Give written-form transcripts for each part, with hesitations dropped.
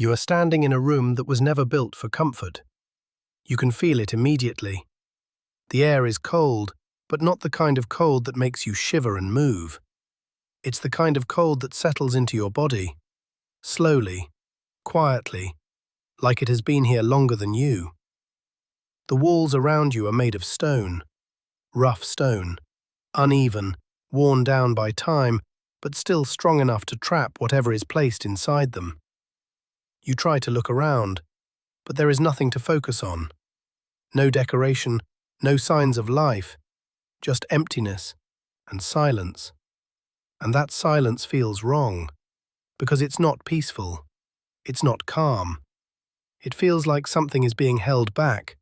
You are standing in a room that was never built for comfort. You can feel it immediately. The air is cold, but not the kind of cold that makes you shiver and move. It's the kind of cold that settles into your body, slowly, quietly, like it has been here longer than you. The walls around you are made of stone, rough stone, uneven, worn down by time, but still strong enough to trap whatever is placed inside them. You try to look around, but there is nothing to focus on. No decoration, no signs of life, just emptiness and silence. And that silence feels wrong, because it's not peaceful, it's not calm. It feels like something is being held back,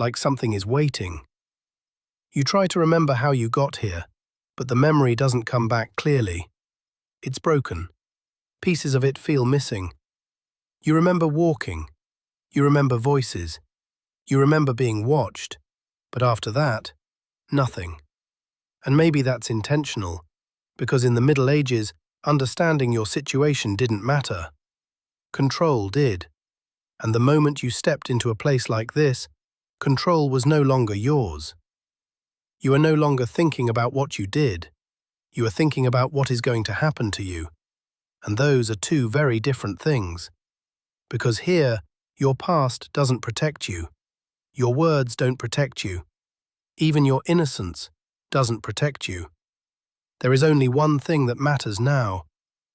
like something is waiting. You try to remember how you got here, but the memory doesn't come back clearly. It's broken. Pieces of it feel missing. You remember walking. You remember voices. You remember being watched. But after that, nothing. And maybe that's intentional, because in the Middle Ages, understanding your situation didn't matter. Control did. And the moment you stepped into a place like this, control was no longer yours. You are no longer thinking about what you did. You are thinking about what is going to happen to you. And those are two very different things. Because here, your past doesn't protect you. Your words don't protect you. Even your innocence doesn't protect you. There is only one thing that matters now,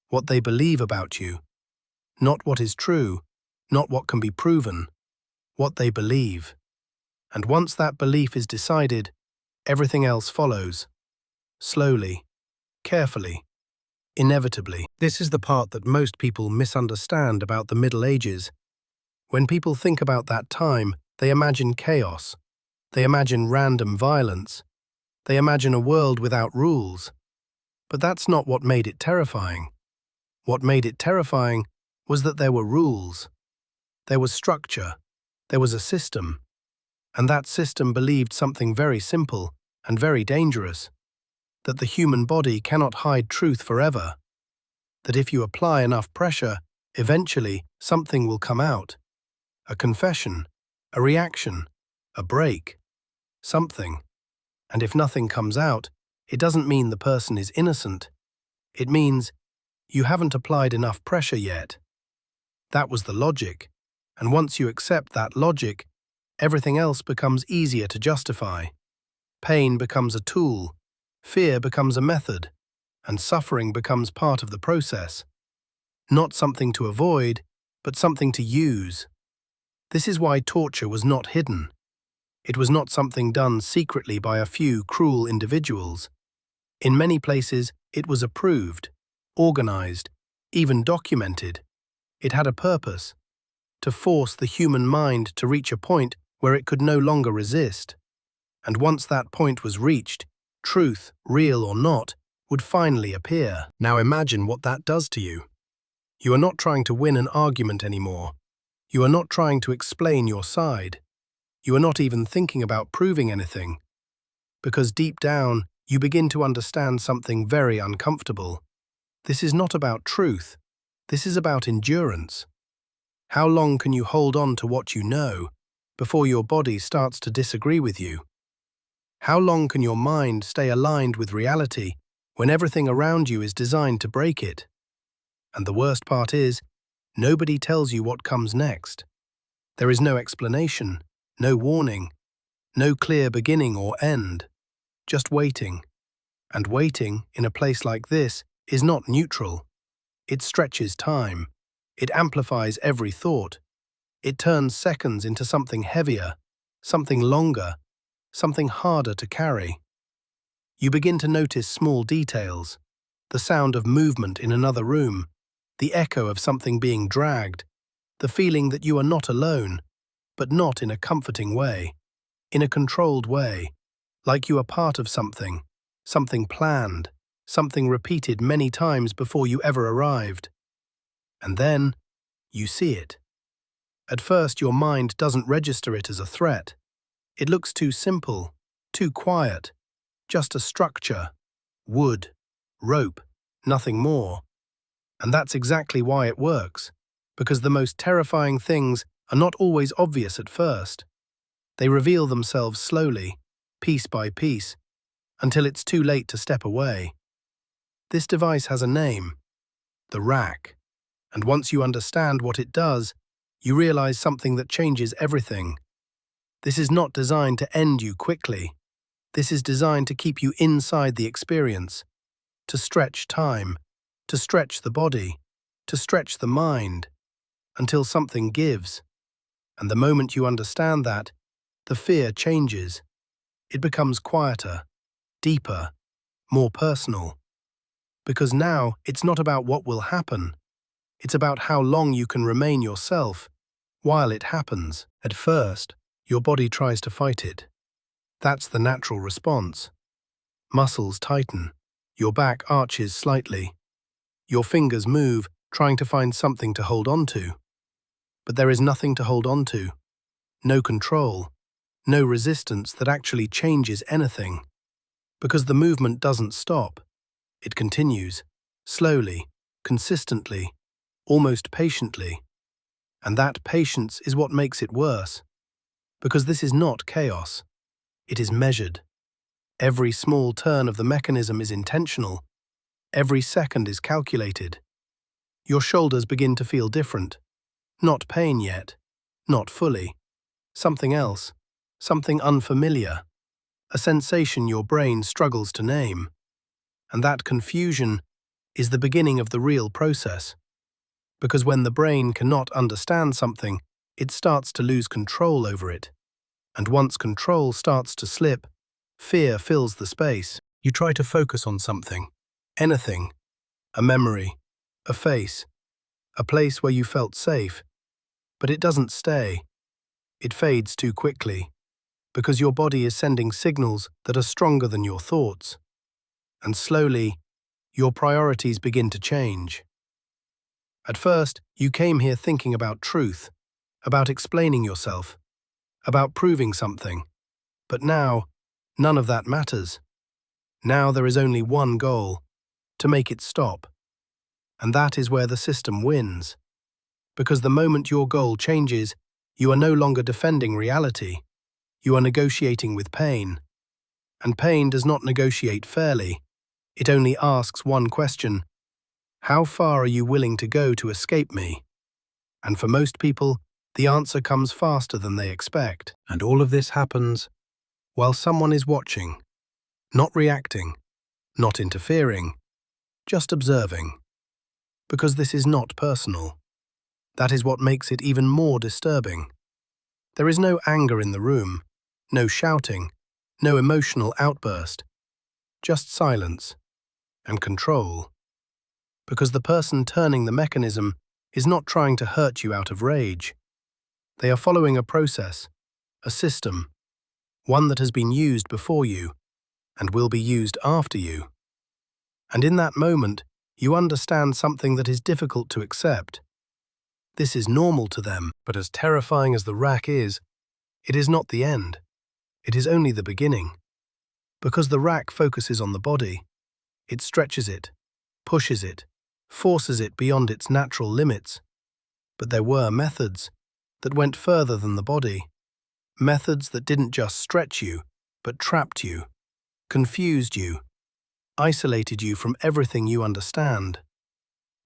what they believe about you. Not what is true, not what can be proven, what they believe. And once that belief is decided, everything else follows. Slowly, carefully, inevitably. This is the part that most people misunderstand about the Middle Ages. When people think about that time, they imagine chaos. They imagine random violence. They imagine a world without rules. But that's not what made it terrifying. What made it terrifying was that there were rules. There was structure. There was a system. And that system believed something very simple and very dangerous. That the human body cannot hide truth forever. That if you apply enough pressure, eventually something will come out. A confession, a reaction, a break, something. And if nothing comes out, it doesn't mean the person is innocent. It means you haven't applied enough pressure yet. That was the logic. And once you accept that logic, everything else becomes easier to justify. Pain becomes a tool. Fear becomes a method, and suffering becomes part of the process. Not something to avoid, but something to use. This is why torture was not hidden. It was not something done secretly by a few cruel individuals. In many places, it was approved, organized, even documented. It had a purpose: to force the human mind to reach a point where it could no longer resist. And once that point was reached, truth, real or not, would finally appear. Now imagine what that does to you. You are not trying to win an argument anymore. You are not trying to explain your side. You are not even thinking about proving anything. Because deep down, you begin to understand something very uncomfortable. This is not about truth. This is about endurance. How long can you hold on to what you know before your body starts to disagree with you? How long can your mind stay aligned with reality when everything around you is designed to break it? And the worst part is, nobody tells you what comes next. There is no explanation, no warning, no clear beginning or end, just waiting. And waiting, in a place like this, is not neutral. It stretches time. It amplifies every thought. It turns seconds into something heavier, something longer, something harder to carry. You begin to notice small details, the sound of movement in another room, the echo of something being dragged, the feeling that you are not alone, but not in a comforting way, in a controlled way, like you are part of something, something planned, something repeated many times before you ever arrived. And then, you see it. At first, your mind doesn't register it as a threat. It looks too simple, too quiet, just a structure, wood, rope, nothing more. And that's exactly why it works, Because the most terrifying things are not always obvious at first. They reveal themselves slowly, piece by piece, until it's too late to step away. This device has a name, the rack, and once you understand what it does, you realize something that changes everything. This is not designed to end you quickly. This is designed to keep you inside the experience, to stretch time, to stretch the body, to stretch the mind, until something gives. And the moment you understand that, the fear changes. It becomes quieter, deeper, more personal. Because now it's not about what will happen. It's about how long you can remain yourself while it happens. At first, your body tries to fight it. That's the natural response. Muscles tighten, your back arches slightly. Your fingers move, trying to find something to hold on to. But there is nothing to hold on to. No control, no resistance that actually changes anything. Because the movement doesn't stop. It continues, slowly, consistently, almost patiently. And that patience is what makes it worse. Because this is not chaos. It is measured. Every small turn of the mechanism is intentional. Every second is calculated. Your shoulders begin to feel different. Not pain yet. Not fully. Something else. Something unfamiliar. A sensation your brain struggles to name. And that confusion is the beginning of the real process. Because when the brain cannot understand something, it starts to lose control over it. And once control starts to slip, fear fills the space. You try to focus on something. Anything. A memory. A face. A place where you felt safe. But it doesn't stay. It fades too quickly. Because your body is sending signals that are stronger than your thoughts. And slowly, your priorities begin to change. At first, you came here thinking about truth, about explaining yourself, about proving something. But now, none of that matters. Now there is only one goal, to make it stop. And that is where the system wins. Because the moment your goal changes, you are no longer defending reality. You are negotiating with pain. And pain does not negotiate fairly. It only asks one question. How far are you willing to go to escape me? And for most people, the answer comes faster than they expect. And all of this happens while someone is watching, not reacting, not interfering, just observing. Because this is not personal. That is what makes it even more disturbing. There is no anger in the room, no shouting, no emotional outburst, just silence and control. Because the person turning the mechanism is not trying to hurt you out of rage. They are following a process, a system, one that has been used before you and will be used after you. And in that moment, you understand something that is difficult to accept. This is normal to them, but as terrifying as the rack is, it is not the end. It is only the beginning. Because the rack focuses on the body, it stretches it, pushes it, forces it beyond its natural limits. But there were methods that went further than the body. Methods that didn't just stretch you, but trapped you, confused you, isolated you from everything you understand.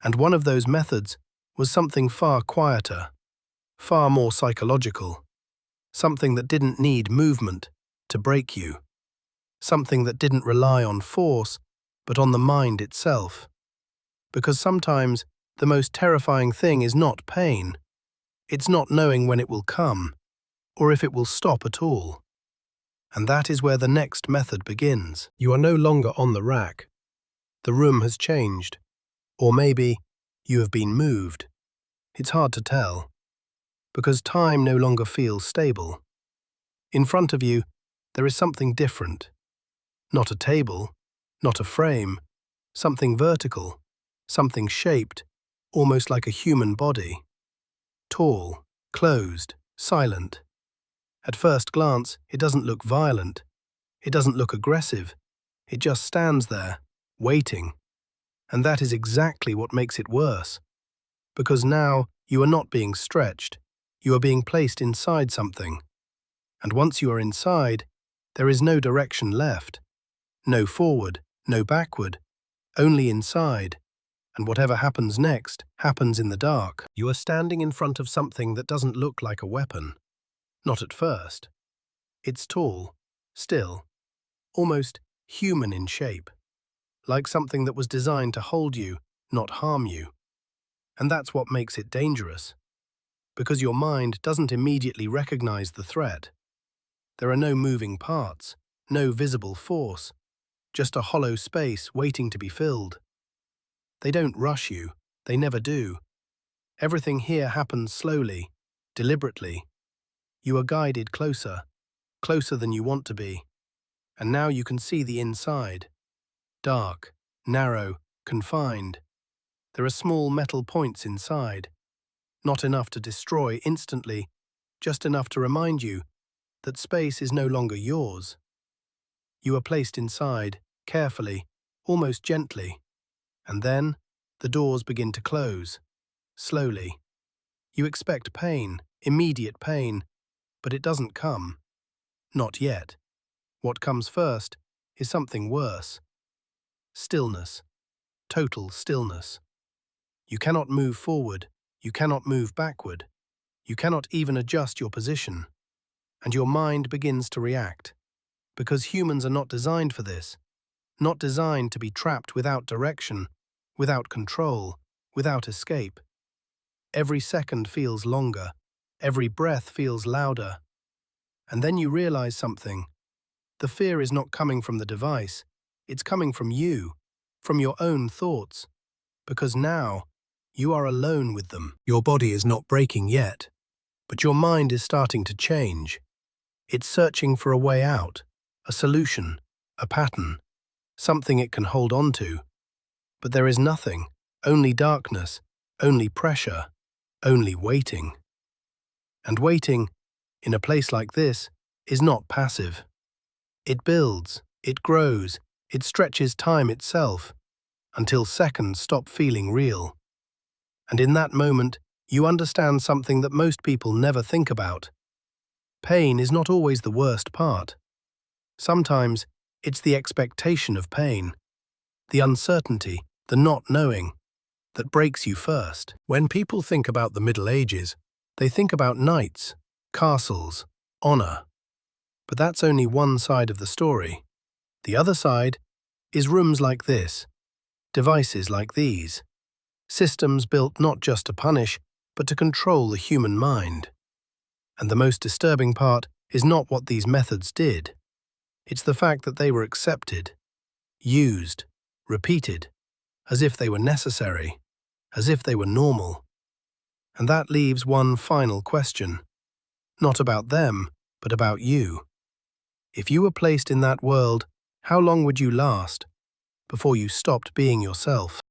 And one of those methods was something far quieter, far more psychological, something that didn't need movement to break you, something that didn't rely on force, but on the mind itself. Because sometimes the most terrifying thing is not pain. It's not knowing when it will come, or if it will stop at all. And that is where the next method begins. You are no longer on the rack. The room has changed. Or maybe you have been moved. It's hard to tell. Because time no longer feels stable. In front of you, there is something different. Not a table, not a frame, something vertical, something shaped, almost like a human body. Tall, closed, silent. At first glance, it doesn't look violent. It doesn't look aggressive. It just stands there, waiting. And that is exactly what makes it worse. Because now You are not being stretched. You are being placed inside something. And once you are inside, there is no direction left. No forward, no backward, only inside. And whatever happens next happens in the dark. You are standing in front of something that doesn't look like a weapon. Not at first. It's tall, still, almost human in shape, like something that was designed to hold you, not harm you. And that's what makes it dangerous, because your mind doesn't immediately recognize the threat. There are no moving parts, no visible force, just a hollow space waiting to be filled. They don't rush you, they never do. Everything here happens slowly, deliberately. You are guided closer, closer than you want to be. And now you can see the inside. Dark, narrow, confined. There are small metal points inside. Not enough to destroy instantly, just enough to remind you that space is no longer yours. You are placed inside, carefully, almost gently. And then, the doors begin to close, slowly. You expect pain, immediate pain, but it doesn't come. Not yet. What comes first is something worse. Stillness. Total stillness. You cannot move forward, you cannot move backward, you cannot even adjust your position. And your mind begins to react. Because humans are not designed for this. Not designed to be trapped without direction, without control, without escape. Every second feels longer, every breath feels louder. And then you realize something. The fear is not coming from the device, it's coming from you, from your own thoughts. Because now, you are alone with them. Your body is not breaking yet, but your mind is starting to change. It's searching for a way out, a solution, a pattern, something it can hold on to. But there is nothing, only darkness, only pressure, only waiting. And waiting, in a place like this, is not passive. It builds, it grows, it stretches time itself, until seconds stop feeling real. And in that moment, you understand something that most people never think about. Pain is not always the worst part. Sometimes, it's the expectation of pain, the uncertainty, the not knowing, that breaks you first. When people think about the Middle Ages, they think about knights, castles, honor. But that's only one side of the story. The other side is rooms like this, devices like these, systems built not just to punish, but to control the human mind. And the most disturbing part is not what these methods did. It's the fact that they were accepted, used, repeated, as if they were necessary, as if they were normal. And that leaves one final question. Not about them, but about you. If you were placed in that world, how long would you last before you stopped being yourself?